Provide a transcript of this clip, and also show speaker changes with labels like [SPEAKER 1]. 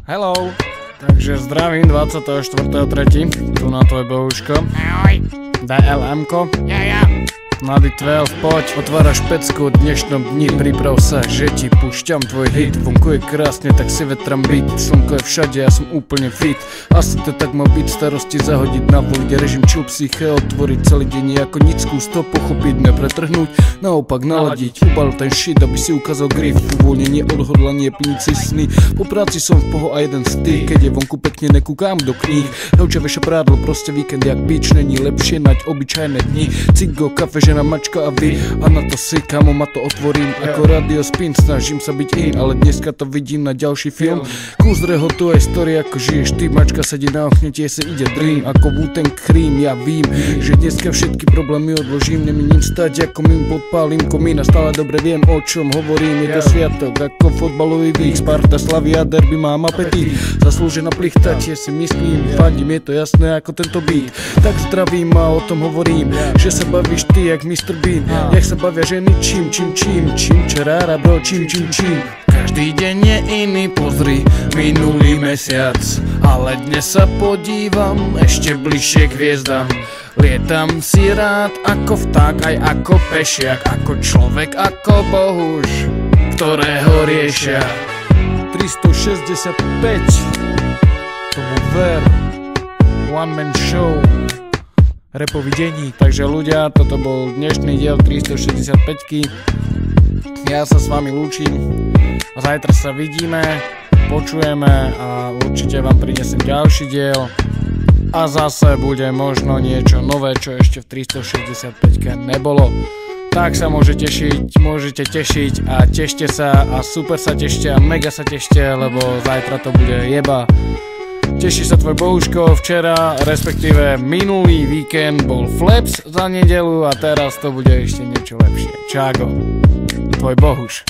[SPEAKER 1] Hello. Takže zdravím 24.3. Tu na tvoj bohuško.
[SPEAKER 2] Ahoj.
[SPEAKER 1] DLM-ko.
[SPEAKER 2] Ja.
[SPEAKER 1] Mladý 12, poď, otváraš pecku o dnešnom dni, priprav sa, že ti púšťam tvoj hit. Vonku je krásne, tak si vetram byť, slnko je všade, ja som úplne fit. Asi to tak má byť, starosti zahodiť na voliť, režim chill, psyché otvoriť celý deň, ako nic skús to pochopiť, nepretrhnúť, naopak naladiť. Ubal ten shit, aby si ukázal grif, uvoľnenie, odhodlanie, plniť si sny. Po práci som v poho a jeden z tých, keď je vonku pekne, nekúkám do kníh. Hevča veša prádlo, proste víkend jak bič, není lepšie nať obyčajné dni. Cigo, kafe, žena, mačka a vy, a na to si, kamo, ma to otvorím ako radio spin, snažím sa byť in, ale dneska to vidím na ďalší film. Kúzreho tu je story, ako žiješ ty, mačka sedí na okne, tie sa ide dream, ako Wu-Tang Cream, ja vím, že dneska všetky problémy odložím, nemienim stať, ako mým podpálim komín a stále dobre viem, o čom hovorím, je to sviatok, ako fotbalový vík, Sparta, Slavia, derby, mám apetít, zaslúžená plichta, tie si myslím, fandím, je to jasné ako tento beat, tak zdravím a o tom hovorím, že sa bavíš ty jak Mr. Bean, jak sa bavia ženy čím, čarára bro, čím. Každý deň je iný, pozri, minulý mesiac, ale dnes sa podívam ešte bližšie k hviezdam. Lietam si rád ako vták, aj ako pešiak, ako človek, ako bohuž, ktorého riešia 365, tomu ver, one man show, repový denník. Takže ľudia, toto bol dnešný diel 365-ky. Ja sa s vami lúčim. Zajtra sa vidíme, počujeme a určite vám prinesem ďalší diel. A zase bude možno niečo nové, čo ešte v 365-ke nebolo. Tak sa môžete tešiť a tešte sa a super sa tešte a mega sa tešte, lebo zajtra to bude jeba. Teší sa tvoj bohuško, včera, respektíve minulý víkend bol Flaps za nedeľu a teraz to bude ešte niečo lepšie. Čago, tvoj bohuš.